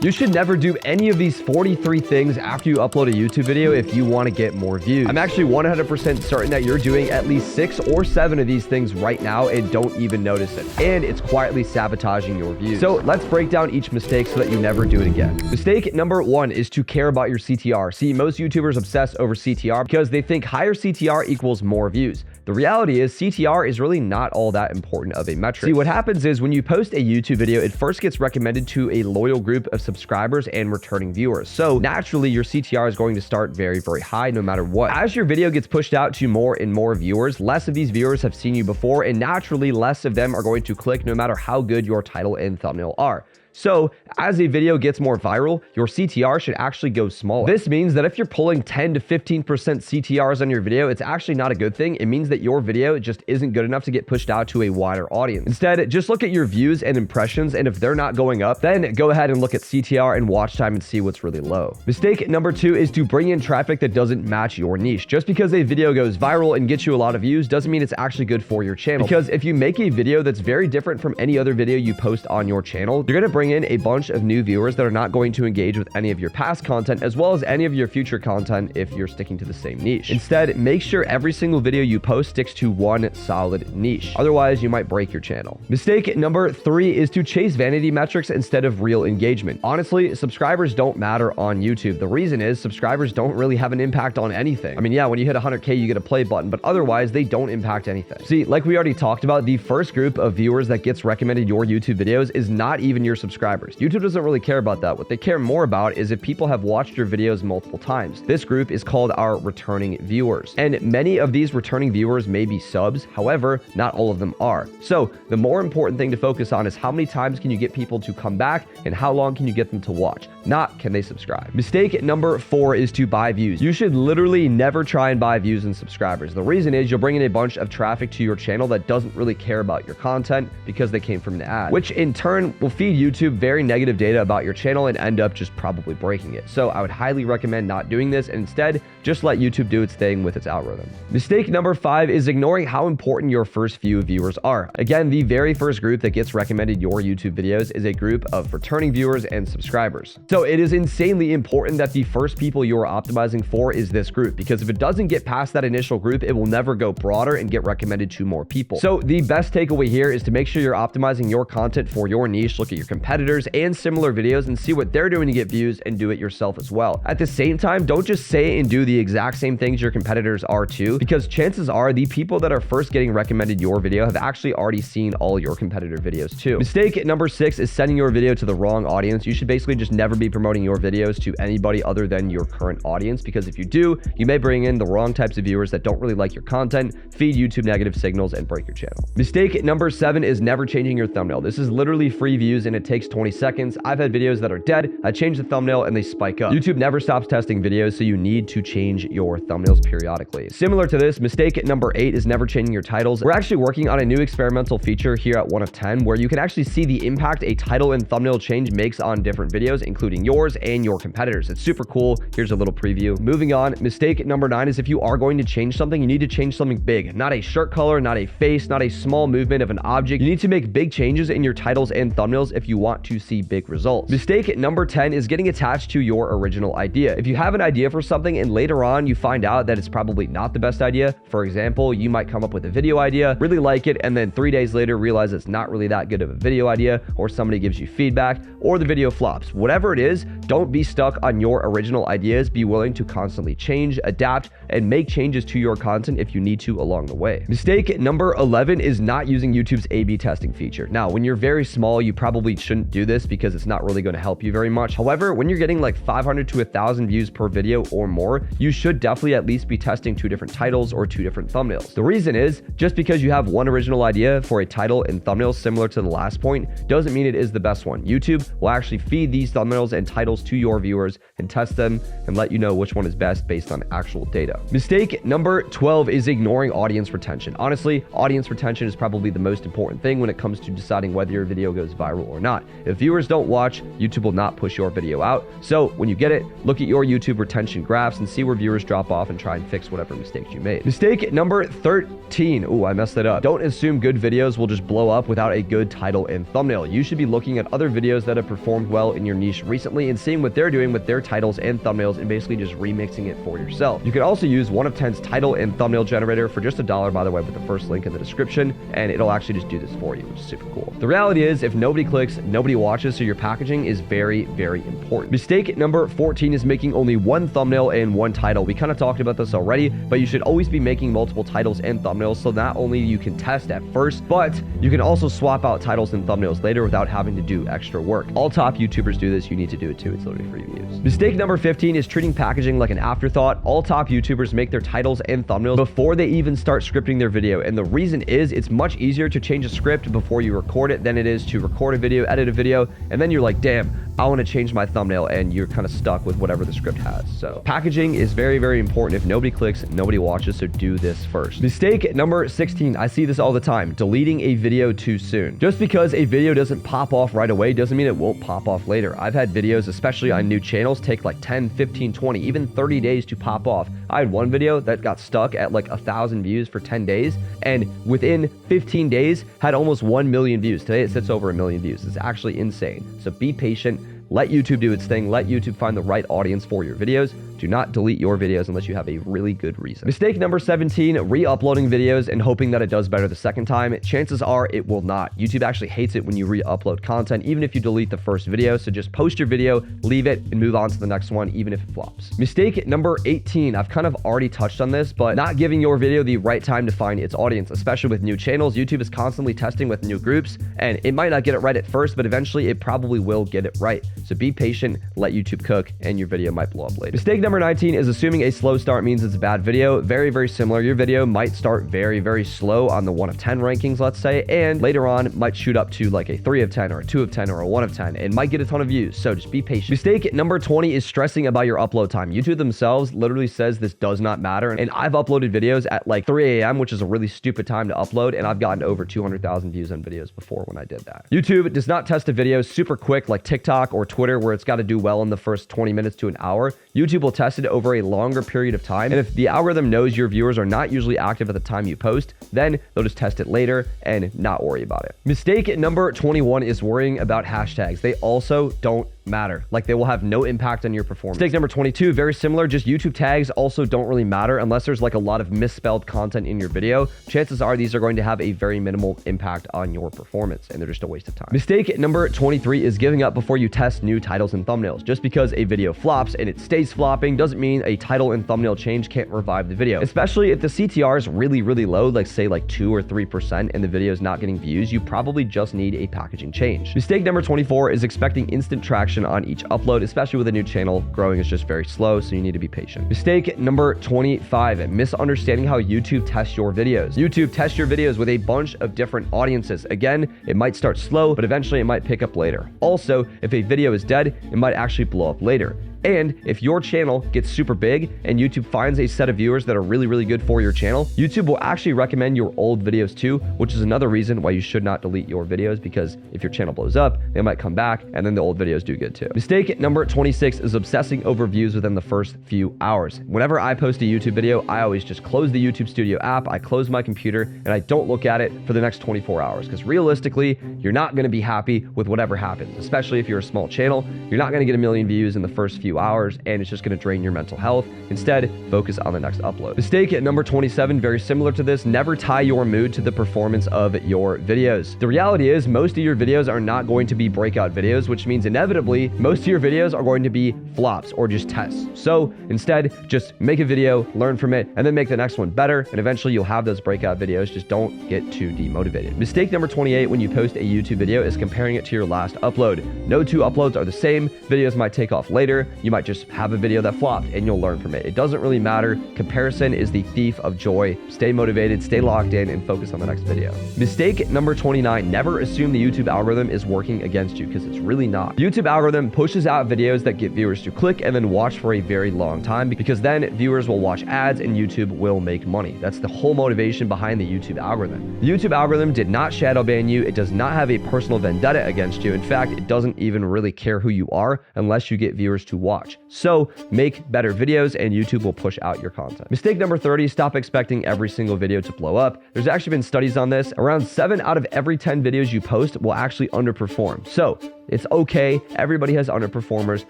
You should never do any of these 43 things after you upload a YouTube video if you want to get more views. I'm actually 100% certain that you're doing at least 6 or 7 of these things right now and don't even notice it. And it's quietly sabotaging your views. So let's break down each mistake so that you never do it again. Mistake number 1 is to care about your CTR. See, most YouTubers obsess over CTR because they think higher CTR equals more views. The reality is CTR is really not all that important of a metric. See, what happens is when you post a YouTube video, it first gets recommended to a loyal group of subscribers and returning viewers. So naturally, your CTR is going to start very, very high no matter what. As your video gets pushed out to more and more viewers, less of these viewers have seen you before, and naturally, less of them are going to click no matter how good your title and thumbnail are. So as a video gets more viral, your CTR should actually go smaller. This means that if you're pulling 10 to 15% CTRs on your video, it's actually not a good thing. It means that your video just isn't good enough to get pushed out to a wider audience. Instead, just look at your views and impressions, and if they're not going up, then go ahead and look at CTR and watch time and see what's really low. Mistake number 2 is to bring in traffic that doesn't match your niche. Just because a video goes viral and gets you a lot of views doesn't mean it's actually good for your channel. Because if you make a video that's very different from any other video you post on your channel, you're gonna bring in a bunch of new viewers that are not going to engage with any of your past content as well as any of your future content if you're sticking to the same niche. Instead, make sure every single video you post sticks to one solid niche. Otherwise, you might break your channel. Mistake number 3 is to chase vanity metrics instead of real engagement. Honestly, subscribers don't matter on YouTube. The reason is subscribers don't really have an impact on anything. I mean, yeah, when you hit 100K, you get a play button, but otherwise they don't impact anything. See, like we already talked about, the first group of viewers that gets recommended your YouTube videos is not even your subscribers. YouTube doesn't really care about that. What they care more about is if people have watched your videos multiple times. This group is called our returning viewers. And many of these returning viewers may be subs. However, not all of them are. So the more important thing to focus on is how many times can you get people to come back and how long can you get them to watch, not can they subscribe. Mistake number 4 is to buy views. You should literally never try and buy views and subscribers. The reason is you'll bring in a bunch of traffic to your channel that doesn't really care about your content because they came from an ad, which in turn will feed YouTube very negative data about your channel and end up just probably breaking it. So I would highly recommend not doing this and instead just let YouTube do its thing with its algorithm. Mistake number 5 is ignoring how important your first few viewers are. Again, the very first group that gets recommended your YouTube videos is a group of returning viewers and subscribers. So it is insanely important that the first people you are optimizing for is this group, because if it doesn't get past that initial group, it will never go broader and get recommended to more people. So the best takeaway here is to make sure you're optimizing your content for your niche, look at your competitors and similar videos and see what they're doing to get views and do it yourself as well. At the same time, don't just say and do the exact same things your competitors are too, because chances are the people that are first getting recommended your video have actually already seen all your competitor videos too. Mistake number 6 is sending your video to the wrong audience. You should basically just never be promoting your videos to anybody other than your current audience, because if you do, you may bring in the wrong types of viewers that don't really like your content, feed YouTube negative signals, and break your channel. Mistake number 7 is never changing your thumbnail. This is literally free views and it takes 20 seconds. I've had videos that are dead. I change the thumbnail and they spike up. YouTube never stops testing videos, so you need to change your thumbnails periodically. Similar to this, mistake number 8 is never changing your titles. We're actually working on a new experimental feature here at 1 of 10 where you can actually see the impact a title and thumbnail change makes on different videos, including yours and your competitors. It's super cool. Here's a little preview. Moving on, mistake number 9 is if you are going to change something, you need to change something big. Not a shirt color, not a face, not a small movement of an object. You need to make big changes in your titles and thumbnails if you want to see big results. Mistake number 10 is getting attached to your original idea. If you have an idea for something and later on you find out that it's probably not the best idea, for example, you might come up with a video idea, really like it, and then 3 days later realize it's not really that good of a video idea, or somebody gives you feedback, or the video flops. Whatever it is, don't be stuck on your original ideas. Be willing to constantly change, adapt, and make changes to your content if you need to along the way. Mistake number 11 is not using YouTube's A/B testing feature. Now, when you're very small, you probably shouldn't do this because it's not really going to help you very much. However, when you're getting like 500 to 1,000 views per video or more, you should definitely at least be testing 2 different titles or 2 different thumbnails. The reason is, just because you have one original idea for a title and thumbnail similar to the last point doesn't mean it is the best one. YouTube will actually feed these thumbnails and titles titles to your viewers and test them and let you know which one is best based on actual data. Mistake number 12 is ignoring audience retention. Honestly, audience retention is probably the most important thing when it comes to deciding whether your video goes viral or not. If viewers don't watch, YouTube will not push your video out. So when you get it, look at your YouTube retention graphs and see where viewers drop off and try and fix whatever mistakes you made. Mistake number 13. Ooh, I messed that up. Don't assume good videos will just blow up without a good title and thumbnail. You should be looking at other videos that have performed well in your niche recently and seeing what they're doing with their titles and thumbnails and basically just remixing it for yourself. You can also use 1 of 10's title and thumbnail generator for just $1, by the way, with the first link in the description, and it'll actually just do this for you, which is super cool. The reality is, if nobody clicks, nobody watches, so your packaging is very, very important. Mistake number 14 is making only 1 thumbnail and 1 title. We kind of talked about this already, but you should always be making multiple titles and thumbnails, so not only you can test at first, but you can also swap out titles and thumbnails later without having to do extra work. All top YouTubers do this. You need to do it too. It's literally free views. Mistake number 15 is treating packaging like an afterthought. All top YouTubers make their titles and thumbnails before they even start scripting their video, and the reason is it's much easier to change a script before you record it than it is to record a video, edit a video, and then you're like, damn, I want to change my thumbnail, and you're kind of stuck with whatever the script has. So packaging is very, very important. If nobody clicks, nobody watches, so do this first. Mistake number 16, I see this all the time, deleting a video too soon. Just because a video doesn't pop off right away doesn't mean it won't pop off later. I've had videos, especially on new channels, take like 10, 15, 20, even 30 days to pop off. I had one video that got stuck at like 1,000 views for 10 days, and within 15 days had almost 1 million views. Today it sits over 1 million views. It's actually insane. So be patient. Let YouTube do its thing. Let YouTube find the right audience for your videos. Do not delete your videos unless you have a really good reason. Mistake number 17, re-uploading videos and hoping that it does better the second time. Chances are it will not. YouTube actually hates it when you re-upload content, even if you delete the first video. So just post your video, leave it, and move on to the next one, even if it flops. Mistake number 18, I've kind of already touched on this, but not giving your video the right time to find its audience, especially with new channels. YouTube is constantly testing with new groups, and it might not get it right at first, but eventually it probably will get it right. So be patient, let YouTube cook, and your video might blow up later. Mistake number 19 is assuming a slow start means it's a bad video. Very, very similar. Your video might start very, very slow on the 1 of 10 rankings, let's say, and later on might shoot up to like a 3 of 10 or a 2 of 10 or a 1 of 10 and might get a ton of views. So just be patient. Mistake number 20 is stressing about your upload time. YouTube themselves literally says this does not matter. And I've uploaded videos at like 3 a.m., which is a really stupid time to upload. And I've gotten over 200,000 views on videos before when I did that. YouTube does not test a video super quick like TikTok or Twitter, where it's got to do well in the first 20 minutes to an hour. YouTube will test it over a longer period of time. And if the algorithm knows your viewers are not usually active at the time you post, then they'll just test it later and not worry about it. Mistake number 21 is worrying about hashtags. They also don't matter. Like, they will have no impact on your performance. Mistake number 22, very similar. Just YouTube tags also don't really matter unless there's like a lot of misspelled content in your video. Chances are these are going to have a very minimal impact on your performance, and they're just a waste of time. Mistake number 23 is giving up before you test new titles and thumbnails. Just because a video flops and it stays flopping doesn't mean a title and thumbnail change can't revive the video. Especially if the CTR is really, really low, like say like 2 or 3%, and the video is not getting views, you probably just need a packaging change. Mistake number 24 is expecting instant traction on each upload, especially with a new channel. Growing is just very slow, so you need to be patient. Mistake number 25, misunderstanding how YouTube tests your videos. YouTube tests your videos with a bunch of different audiences. Again, it might start slow, but eventually it might pick up later. Also, if a video is dead, it might actually blow up later. And if your channel gets super big and YouTube finds a set of viewers that are really, really good for your channel, YouTube will actually recommend your old videos too, which is another reason why you should not delete your videos, because if your channel blows up, they might come back and then the old videos do good too. Mistake number 26 is obsessing over views within the first few hours. Whenever I post a YouTube video, I always just close the YouTube Studio app, I close my computer, and I don't look at it for the next 24 hours, because realistically, you're not going to be happy with whatever happens, especially if you're a small channel. You're not going to get 1 million views in the first few hours, and it's just going to drain your mental health. Instead, focus on the next upload. Mistake number 27, very similar to this, never tie your mood to the performance of your videos. The reality is most of your videos are not going to be breakout videos, which means inevitably most of your videos are going to be flops or just tests. So instead, just make a video, learn from it, and then make the next one better, and eventually you'll have those breakout videos. Just don't get too demotivated. Mistake number 28 when you post a YouTube video is comparing it to your last upload. No two uploads are the same. Videos might take off later. you might just have a video that flopped and you'll learn from it. It doesn't really matter. Comparison is the thief of joy. Stay motivated, stay locked in, and focus on the next video. Mistake number 29, never assume the YouTube algorithm is working against you, because it's really not. The YouTube algorithm pushes out videos that get viewers to click and then watch for a very long time, because then viewers will watch ads and YouTube will make money. That's the whole motivation behind the YouTube algorithm. The YouTube algorithm did not shadow ban you. It does not have a personal vendetta against you. In fact, it doesn't even really care who you are unless you get viewers to watch. So make better videos and YouTube will push out your content. Mistake number 30, stop expecting every single video to blow up. There's actually been studies on this. Around 7 out of every 10 videos you post will actually underperform. So it's okay. Everybody has underperformers.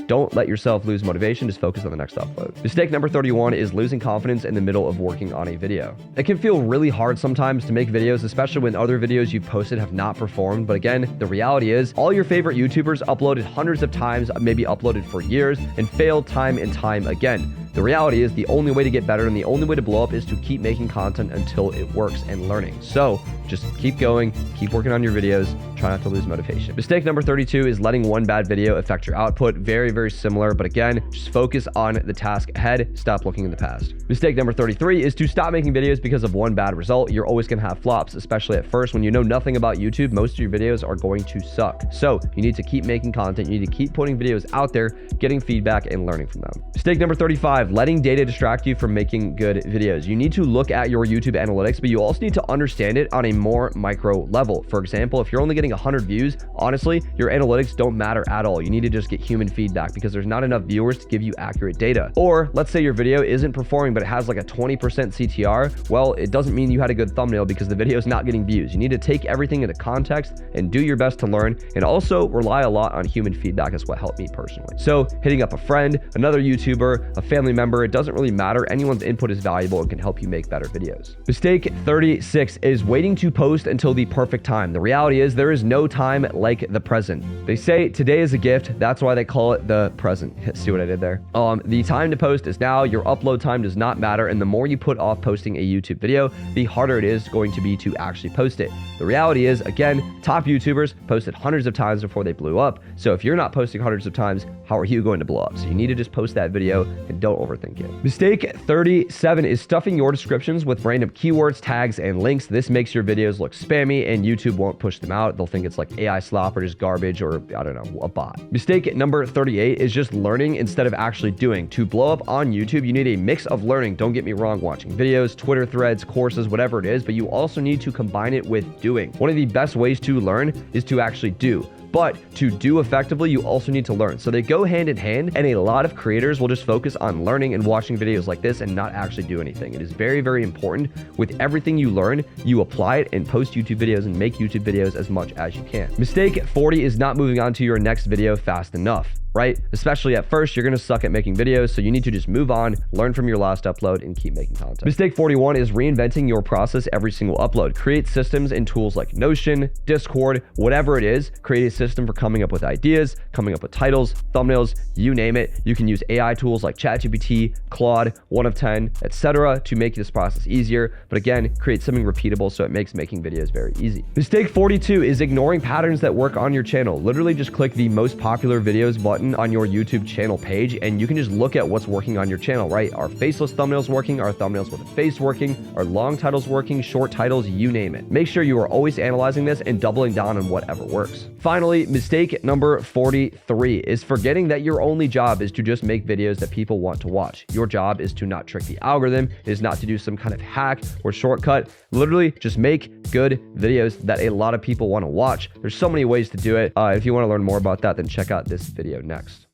Don't let yourself lose motivation. Just focus on the next upload. Mistake number 31 is losing confidence in the middle of working on a video. It can feel really hard sometimes to make videos, especially when other videos you've posted have not performed. But again, the reality is all your favorite YouTubers uploaded hundreds of times, maybe uploaded for years, and failed time and time again. The reality is the only way to get better and the only way to blow up is to keep making content until it works and learning. So just keep going, keep working on your videos, try not to lose motivation. Mistake number 32 is letting one bad video affect your output. Very, very similar, but again, just focus on the task ahead. Stop looking in the past. Mistake number 33 is to stop making videos because of one bad result. You're always gonna have flops, especially at first. When you know nothing about YouTube, most of your videos are going to suck. So you need to keep making content. You need to keep putting videos out there, getting feedback and learning from them. Mistake number 35, letting data distract you from making good videos. You need to look at your YouTube analytics, but you also need to understand it on a more micro level. For example, if you're only getting 100 views, honestly, your analytics don't matter at all. You need to just get human feedback because there's not enough viewers to give you accurate data. Or let's say your video isn't performing, but it has like a 20% CTR. Well, it doesn't mean you had a good thumbnail because the video is not getting views. You need to take everything into context and do your best to learn, and also rely a lot on human feedback is what helped me personally. So hitting up a friend, another YouTuber, a family member, it doesn't really matter. Anyone's input is valuable and can help you make better videos. Mistake 36 is waiting to post until the perfect time. The reality is there is no time like the present. They say today is a gift. That's why they call it the present. See what I did there? The time to post is now. Your upload time does not matter. And the more you put off posting a YouTube video, the harder it is going to be to actually post it. The reality is, again, top YouTubers posted hundreds of times before they blew up. So if you're not posting hundreds of times, how are you going to blow up? So you need to just post that video and don't overthink it. Mistake 37 is stuffing your descriptions with random keywords, tags, and links. This makes your videos look spammy and YouTube won't push them out. They'll think it's like AI slop or just garbage or, I don't know, a bot. Mistake number 38 is just learning instead of actually doing. To blow up on YouTube, you need a mix of learning. Don't get me wrong, watching videos, Twitter threads, courses, whatever it is, but you also need to combine it with doing. One of the best ways to learn is to actually do. But to do effectively, you also need to learn. So they go hand in hand, and a lot of creators will just focus on learning and watching videos like this and not actually do anything. It is very, very important. With everything you learn, you apply it and post YouTube videos and make YouTube videos as much as you can. Mistake 40 is not moving on to your next video fast enough. Right? Especially at first, you're going to suck at making videos. So you need to just move on, learn from your last upload, and keep making content. Mistake 41 is reinventing your process every single upload. Create systems and tools like Notion, Discord, whatever it is. Create a system for coming up with ideas, coming up with titles, thumbnails, you name it. You can use AI tools like ChatGPT, Claude, 1 of 10, etc. to make this process easier. But again, create something repeatable so it makes making videos very easy. Mistake 42 is ignoring patterns that work on your channel. Literally just click the most popular videos button on your YouTube channel page and you can just look at what's working on your channel, right? Are faceless thumbnails working? Are thumbnails with a face working? Are long titles working? Short titles? You name it. Make sure you are always analyzing this and doubling down on whatever works. Finally, mistake number 43 is forgetting that your only job is to just make videos that people want to watch. Your job is to not trick the algorithm. It is not to do some kind of hack or shortcut. Literally just make good videos that a lot of people want to watch. There's so many ways to do it. If you want to learn more about that, then check out this video next.